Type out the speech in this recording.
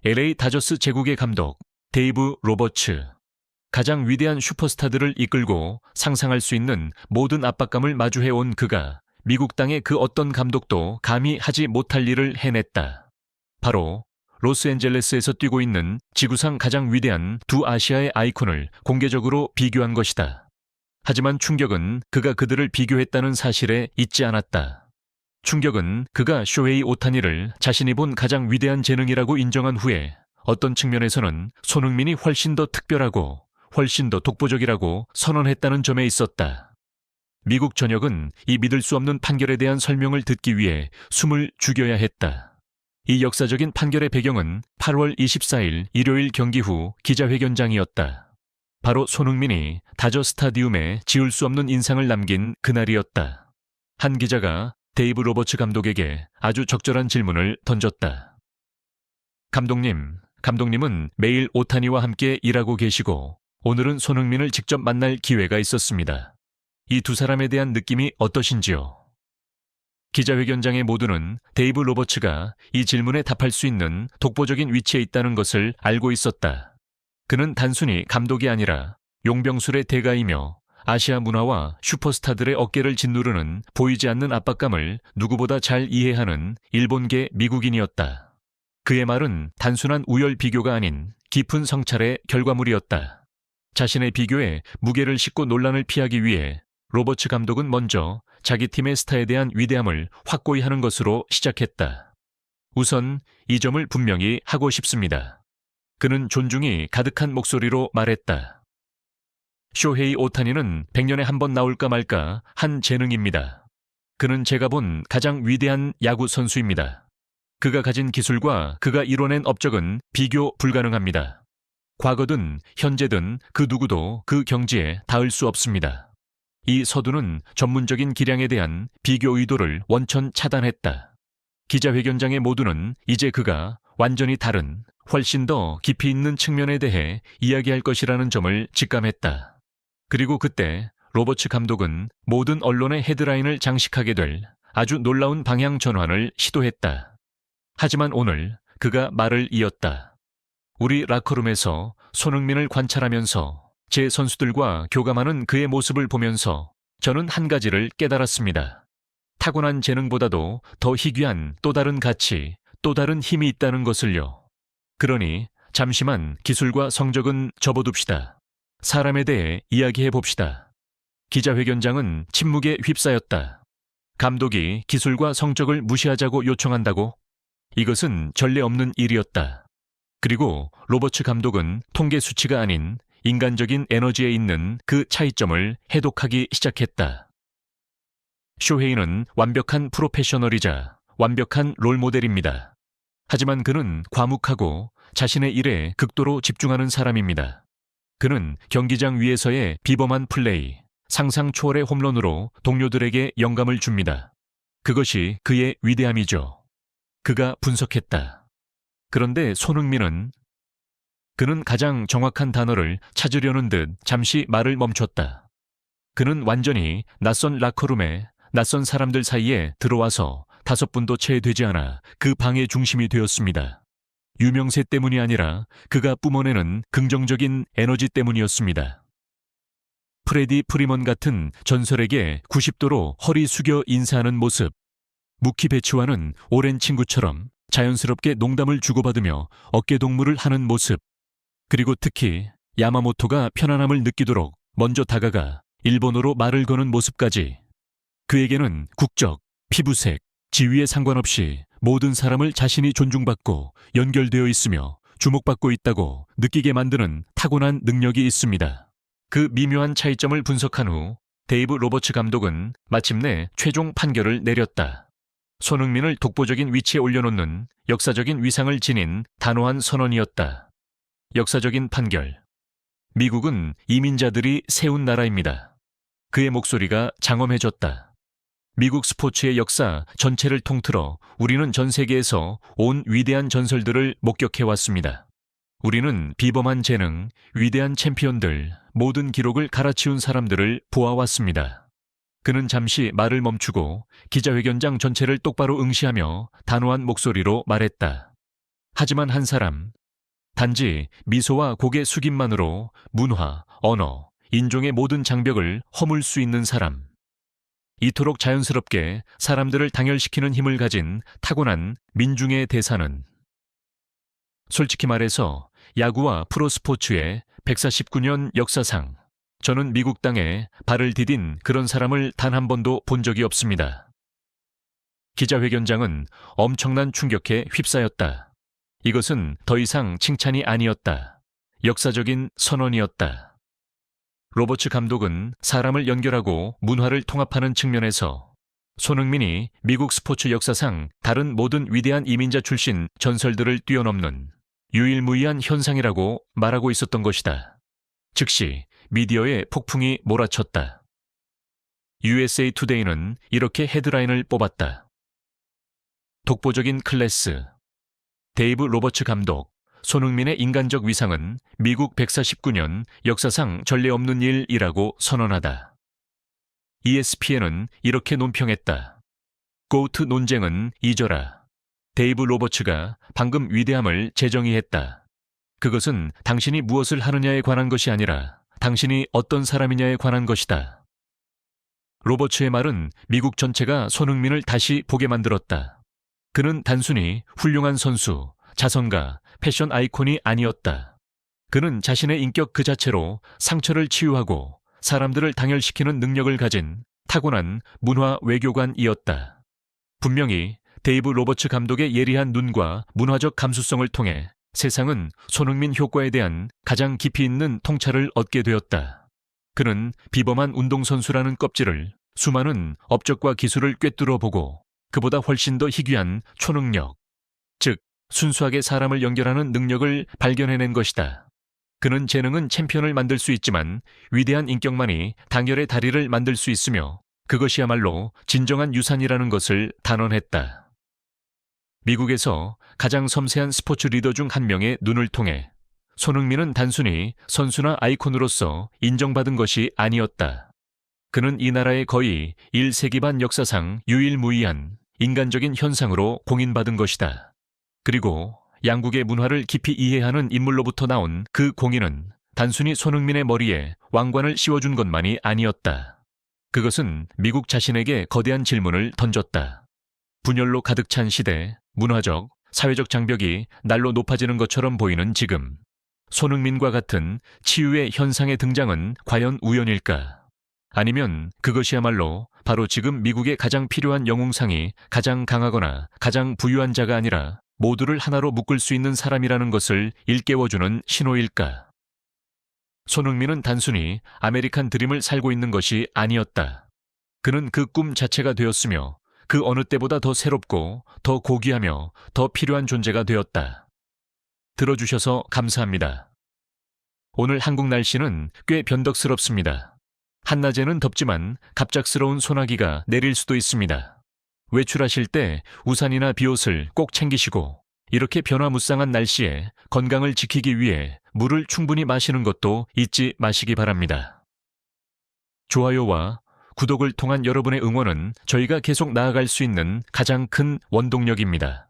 LA 다저스 제국의 감독 데이브 로버츠. 가장 위대한 슈퍼스타들을 이끌고 상상할 수 있는 모든 압박감을 마주해온 그가 미국 땅의 그 어떤 감독도 감히 하지 못할 일을 해냈다. 바로 로스앤젤레스에서 뛰고 있는 지구상 가장 위대한 두 아시아의 아이콘을 공개적으로 비교한 것이다. 하지만 충격은 그가 그들을 비교했다는 사실에 있지 않았다. 충격은 그가 쇼헤이 오타니를 자신이 본 가장 위대한 재능이라고 인정한 후에 어떤 측면에서는 손흥민이 훨씬 더 특별하고 훨씬 더 독보적이라고 선언했다는 점에 있었다. 미국 전역은 이 믿을 수 없는 판결에 대한 설명을 듣기 위해 숨을 죽여야 했다. 이 역사적인 판결의 배경은 8월 24일 일요일 경기 후 기자회견장이었다. 바로 손흥민이 다저 스타디움에 지울 수 없는 인상을 남긴 그날이었다. 한 기자가 데이브 로버츠 감독에게 아주 적절한 질문을 던졌다. 감독님은 매일 오타니와 함께 일하고 계시고 오늘은 손흥민을 직접 만날 기회가 있었습니다. 이 두 사람에 대한 느낌이 어떠신지요? 기자회견장의 모두는 데이브 로버츠가 이 질문에 답할 수 있는 독보적인 위치에 있다는 것을 알고 있었다. 그는 단순히 감독이 아니라 용병술의 대가이며 아시아 문화와 슈퍼스타들의 어깨를 짓누르는 보이지 않는 압박감을 누구보다 잘 이해하는 일본계 미국인이었다. 그의 말은 단순한 우열 비교가 아닌 깊은 성찰의 결과물이었다. 자신의 비교에 무게를 싣고 논란을 피하기 위해 로버츠 감독은 먼저 자기 팀의 스타에 대한 위대함을 확고히 하는 것으로 시작했다. 우선 이 점을 분명히 하고 싶습니다. 그는 존중이 가득한 목소리로 말했다. 쇼헤이 오타니는 100년에 한 번 나올까 말까 한 재능입니다. 그는 제가 본 가장 위대한 야구 선수입니다. 그가 가진 기술과 그가 이뤄낸 업적은 비교 불가능합니다. 과거든 현재든 그 누구도 그 경지에 닿을 수 없습니다. 이 서두는 전문적인 기량에 대한 비교 의도를 원천 차단했다. 기자회견장의 모두는 이제 그가 완전히 다른, 훨씬 더 깊이 있는 측면에 대해 이야기할 것이라는 점을 직감했다. 그리고 그때 로버츠 감독은 모든 언론의 헤드라인을 장식하게 될 아주 놀라운 방향 전환을 시도했다. 하지만 오늘 그가 말을 이었다. 우리 라커룸에서 손흥민을 관찰하면서 제 선수들과 교감하는 그의 모습을 보면서 저는 한 가지를 깨달았습니다. 타고난 재능보다도 더 희귀한 또 다른 가치, 또 다른 힘이 있다는 것을요. 그러니 잠시만 기술과 성적은 접어둡시다. 사람에 대해 이야기해 봅시다. 기자회견장은 침묵에 휩싸였다. 감독이 기술과 성적을 무시하자고 요청한다고? 이것은 전례 없는 일이었다. 그리고 로버츠 감독은 통계 수치가 아닌 인간적인 에너지에 있는 그 차이점을 해독하기 시작했다. 쇼헤이는 완벽한 프로페셔널이자 완벽한 롤모델입니다. 하지만 그는 과묵하고 자신의 일에 극도로 집중하는 사람입니다. 그는 경기장 위에서의 비범한 플레이, 상상 초월의 홈런으로 동료들에게 영감을 줍니다. 그것이 그의 위대함이죠. 그가 분석했다. 그런데 손흥민은 그는 가장 정확한 단어를 찾으려는 듯 잠시 말을 멈췄다. 그는 완전히 낯선 라커룸에 낯선 사람들 사이에 들어와서 5분도 채 되지 않아 그 방의 중심이 되었습니다. 유명세 때문이 아니라 그가 뿜어내는 긍정적인 에너지 때문이었습니다. 프레디 프리먼 같은 전설에게 90도로 허리 숙여 인사하는 모습. 무키 베츠와는 오랜 친구처럼 자연스럽게 농담을 주고받으며 어깨동무를 하는 모습. 그리고 특히 야마모토가 편안함을 느끼도록 먼저 다가가 일본어로 말을 거는 모습까지. 그에게는 국적, 피부색, 지위에 상관없이 모든 사람을 자신이 존중받고 연결되어 있으며 주목받고 있다고 느끼게 만드는 타고난 능력이 있습니다. 그 미묘한 차이점을 분석한 후 데이브 로버츠 감독은 마침내 최종 판결을 내렸다. 손흥민을 독보적인 위치에 올려놓는 역사적인 위상을 지닌 단호한 선언이었다. 역사적인 판결. 미국은 이민자들이 세운 나라입니다. 그의 목소리가 장엄해졌다. 미국 스포츠의 역사 전체를 통틀어 우리는 전 세계에서 온 위대한 전설들을 목격해왔습니다. 우리는 비범한 재능, 위대한 챔피언들, 모든 기록을 갈아치운 사람들을 보아왔습니다. 그는 잠시 말을 멈추고 기자회견장 전체를 똑바로 응시하며 단호한 목소리로 말했다. 하지만 한 사람, 단지 미소와 고개 숙임만으로 문화, 언어, 인종의 모든 장벽을 허물 수 있는 사람. 이토록 자연스럽게 사람들을 당열시키는 힘을 가진 타고난 민중의 대사는 솔직히 말해서 야구와 프로스포츠의 149년 역사상 저는 미국 땅에 발을 디딘 그런 사람을 단 한 번도 본 적이 없습니다. 기자회견장은 엄청난 충격에 휩싸였다. 이것은 더 이상 칭찬이 아니었다. 역사적인 선언이었다. 로버츠 감독은 사람을 연결하고 문화를 통합하는 측면에서 손흥민이 미국 스포츠 역사상 다른 모든 위대한 이민자 출신 전설들을 뛰어넘는 유일무이한 현상이라고 말하고 있었던 것이다. 즉시 미디어의 폭풍이 몰아쳤다. USA 투데이는 이렇게 헤드라인을 뽑았다. 독보적인 클래스. 데이브 로버츠 감독, 손흥민의 인간적 위상은 미국 149년 역사상 전례 없는 일이라고 선언하다. ESPN은 이렇게 논평했다. 고트 논쟁은 잊어라. 데이브 로버츠가 방금 위대함을 재정의했다. 그것은 당신이 무엇을 하느냐에 관한 것이 아니라 당신이 어떤 사람이냐에 관한 것이다. 로버츠의 말은 미국 전체가 손흥민을 다시 보게 만들었다. 그는 단순히 훌륭한 선수, 자선가, 패션 아이콘이 아니었다. 그는 자신의 인격 그 자체로 상처를 치유하고 사람들을 당열시키는 능력을 가진 타고난 문화 외교관이었다. 분명히 데이브 로버츠 감독의 예리한 눈과 문화적 감수성을 통해 세상은 손흥민 효과에 대한 가장 깊이 있는 통찰을 얻게 되었다. 그는 비범한 운동선수라는 껍질을 수많은 업적과 기술을 꿰뚫어 보고 그보다 훨씬 더 희귀한 초능력, 즉 순수하게 사람을 연결하는 능력을 발견해낸 것이다. 그는 재능은 챔피언을 만들 수 있지만 위대한 인격만이 당열의 다리를 만들 수 있으며 그것이야말로 진정한 유산이라는 것을 단언했다. 미국에서 가장 섬세한 스포츠 리더 중 한 명의 눈을 통해 손흥민은 단순히 선수나 아이콘으로서 인정받은 것이 아니었다. 그는 이 나라의 거의 1세기 반 역사상 유일무이한 인간적인 현상으로 공인받은 것이다. 그리고 양국의 문화를 깊이 이해하는 인물로부터 나온 그 공인은 단순히 손흥민의 머리에 왕관을 씌워준 것만이 아니었다. 그것은 미국 자신에게 거대한 질문을 던졌다. 분열로 가득 찬 시대, 문화적, 사회적 장벽이 날로 높아지는 것처럼 보이는 지금, 손흥민과 같은 치유의 현상의 등장은 과연 우연일까? 아니면 그것이야말로 바로 지금 미국에 가장 필요한 영웅상이 가장 강하거나 가장 부유한 자가 아니라 모두를 하나로 묶을 수 있는 사람이라는 것을 일깨워주는 신호일까? 손흥민은 단순히 아메리칸 드림을 살고 있는 것이 아니었다. 그는 그 꿈 자체가 되었으며 그 어느 때보다 더 새롭고 더 고귀하며 더 필요한 존재가 되었다. 들어주셔서 감사합니다. 오늘 한국 날씨는 꽤 변덕스럽습니다. 한낮에는 덥지만 갑작스러운 소나기가 내릴 수도 있습니다. 외출하실 때 우산이나 비옷을 꼭 챙기시고 이렇게 변화무쌍한 날씨에 건강을 지키기 위해 물을 충분히 마시는 것도 잊지 마시기 바랍니다. 좋아요와 구독을 통한 여러분의 응원은 저희가 계속 나아갈 수 있는 가장 큰 원동력입니다.